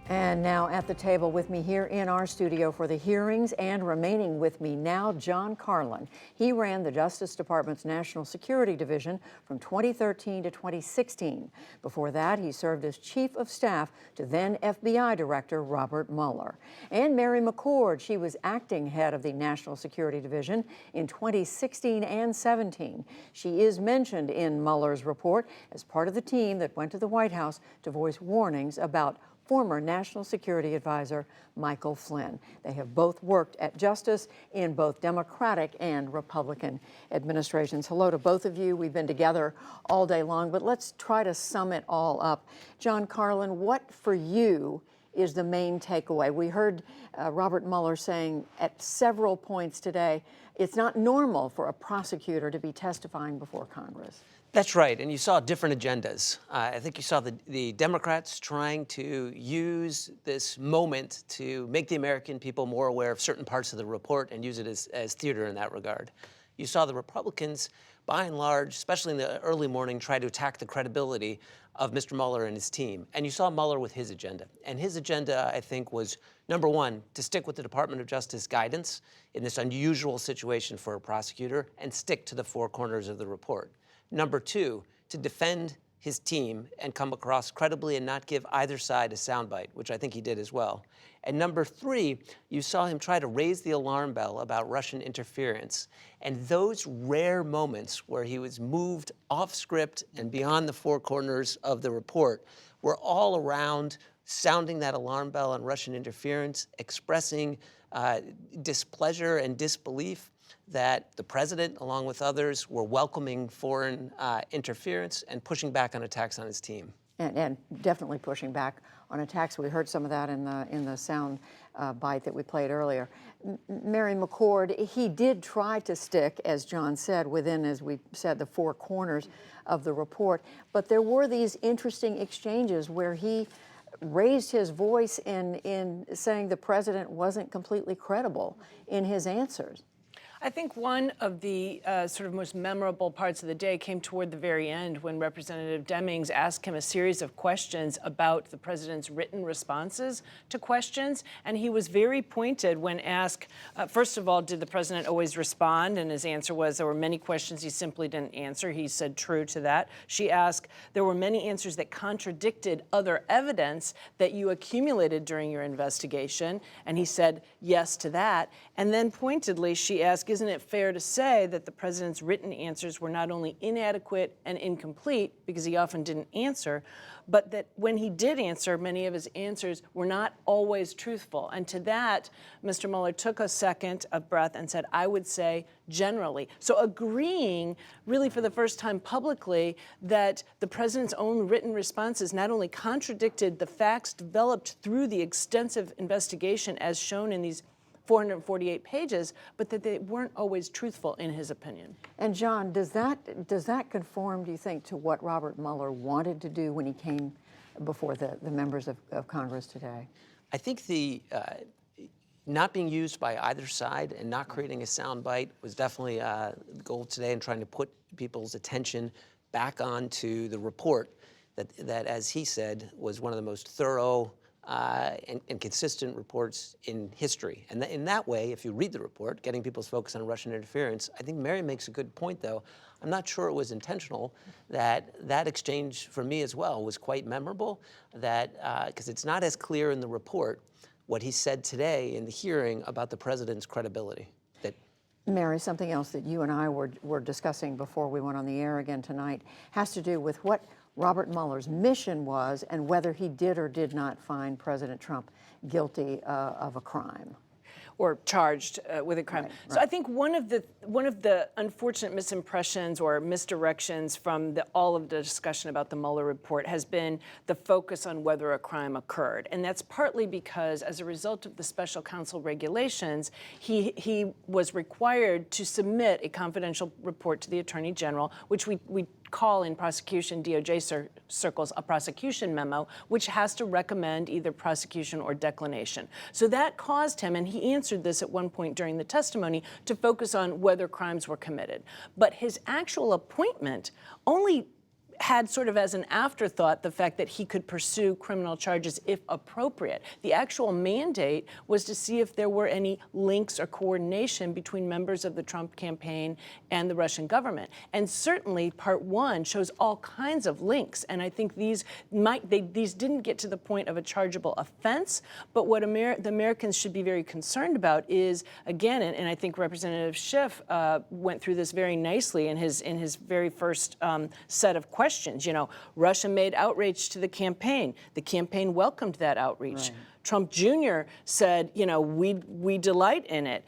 And now at the table with me here in our studio for the hearings and remaining with me now, John Carlin. He ran the Justice Department's National Security Division from 2013 to 2016. Before that, he served as Chief of Staff to then FBI Director Robert Mueller. And Mary McCord, she was acting head of the National Security Division in 2016 and 17. She is mentioned in Mueller's report as part of the team that went to the White House to voice warnings about former National Security Advisor Michael Flynn. They have both worked at Justice in both Democratic and Republican administrations. Hello to both of you. We've been together all day long, but let's try to sum it all up. John Carlin, what for you is the main takeaway? We heard Robert Mueller saying at several points today, it's not normal for a prosecutor to be testifying before Congress. That's right, and you saw different agendas. I think you saw the Democrats trying to use this moment to make the American people more aware of certain parts of the report and use it as theater in that regard. You saw the Republicans, by and large, especially in the early morning, try to attack the credibility of Mr. Mueller and his team. And you saw Mueller with his agenda. And his agenda, I think, was, number one, to stick with the Department of Justice guidance in this unusual situation for a prosecutor and stick to the four corners of the report. Number two, to defend his team and come across credibly and not give either side a soundbite, which I think he did as well. And number three, you saw him try to raise the alarm bell about Russian interference. And those rare moments where he was moved off script and beyond the four corners of the report were all around sounding that alarm bell on Russian interference, expressing displeasure and disbelief that the president, along with others, were welcoming foreign interference and pushing back on attacks on his team. And definitely pushing back on attacks. We heard some of that in the sound bite that we played earlier. Mary McCord, he did try to stick, as John said, within, as we said, the four corners of the report. But there were these interesting exchanges where he raised his voice in saying the president wasn't completely credible in his answers. I think one of the sort of most memorable parts of the day came toward the very end when Representative Demings asked him a series of questions about the president's written responses to questions. And he was very pointed when asked, first of all, did the president always respond? And his answer was there were many questions he simply didn't answer. He said true to that. She asked, there were many answers that contradicted other evidence that you accumulated during your investigation. And he said yes to that. And then pointedly, she asked, isn't it fair to say that the president's written answers were not only inadequate and incomplete, because he often didn't answer, but that when he did answer, many of his answers were not always truthful? And to that, Mr. Mueller took a second of breath and said, I would say generally. So agreeing, really for the first time publicly, that the president's own written responses not only contradicted the facts developed through the extensive investigation as shown in these 448 pages, but that they weren't always truthful in his opinion. And John, does that conform, do you think, to what Robert Mueller wanted to do when he came before the members of Congress today? I think the not being used by either side and not creating a soundbite was definitely the goal today, and trying to put people's attention back onto the report that, as he said, was one of the most thorough and consistent reports in history. And in that way, if you read the report, getting people's focus on Russian interference, I think Mary makes a good point, though. I'm not sure it was intentional. That exchange, for me as well, was quite memorable, because it's not as clear in the report what he said today in the hearing about the president's credibility. Mary, something else that you and I were discussing before we went on the air again tonight has to do with what Robert Mueller's mission was and whether he did or did not find President Trump guilty of a crime. Or charged with a crime. Right. So I think one of the unfortunate misimpressions or misdirections from all of the discussion about the Mueller report has been the focus on whether a crime occurred. And that's partly because as a result of the special counsel regulations, he was required to submit a confidential report to the Attorney General, which we call in prosecution DOJ circles a prosecution memo, which has to recommend either prosecution or declination. So that caused him, and he answered this at one point during the testimony, to focus on whether crimes were committed. But his actual appointment only had sort of as an afterthought the fact that he could pursue criminal charges if appropriate. The actual mandate was to see if there were any links or coordination between members of the Trump campaign and the Russian government. And certainly Part 1 shows all kinds of links. And I think these didn't get to the point of a chargeable offense, but what the Americans should be very concerned about is, again, and I think Representative Schiff went through this very nicely in his very first set of questions. You know, Russia made outreach to the campaign. The campaign welcomed that outreach. Right. Trump Jr. said, you know, we delight in it.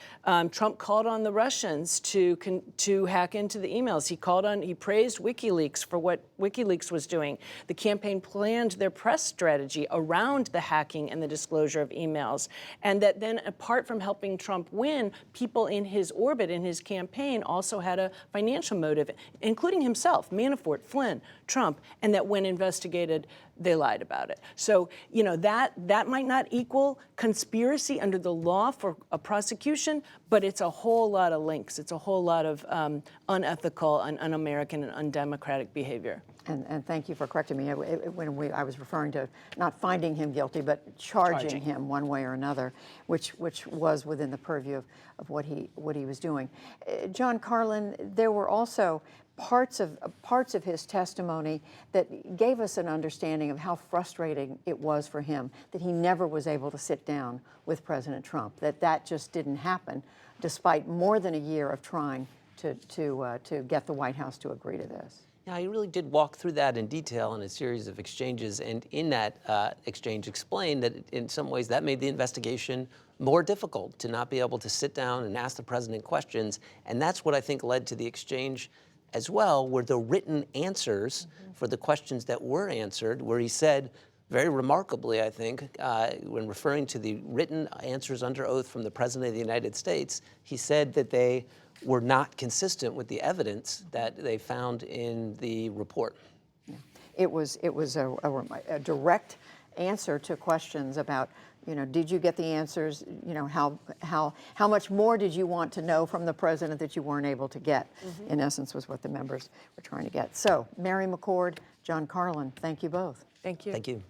Trump called on the Russians to hack into the emails. He praised WikiLeaks for what WikiLeaks was doing. The campaign planned their press strategy around the hacking and the disclosure of emails. And that then, apart from helping Trump win, people in his orbit, in his campaign, also had a financial motive, including himself, Manafort, Flynn, Trump, and that when investigated, they lied about it. So, you know, that might not equal conspiracy under the law for a prosecution, but it's a whole lot of links. It's a whole lot of unethical and un-American and undemocratic behavior. And thank you for correcting me. I was referring to not finding him guilty, but charging him one way or another, which was within the purview of what he was doing. John Carlin, there were also parts of his testimony that gave us an understanding of how frustrating it was for him that he never was able to sit down with President Trump, that just didn't happen, despite more than a year of trying to get the White House to agree to this. Yeah, he really did walk through that in detail in a series of exchanges, and in that exchange explained that in some ways that made the investigation more difficult, to not be able to sit down and ask the president questions. And that's what I think led to the exchange as well, were the written answers for the questions that were answered, where he said, very remarkably, I think, when referring to the written answers under oath from the President of the United States, he said that they were not consistent with the evidence that they found in the report. Yeah. It was a direct answer to questions about, you know, did you get the answers? You know, how much more did you want to know from the president that you weren't able to get? In essence, was what the members were trying to get. So, Mary McCord, John Carlin, thank you both. Thank you. Thank you.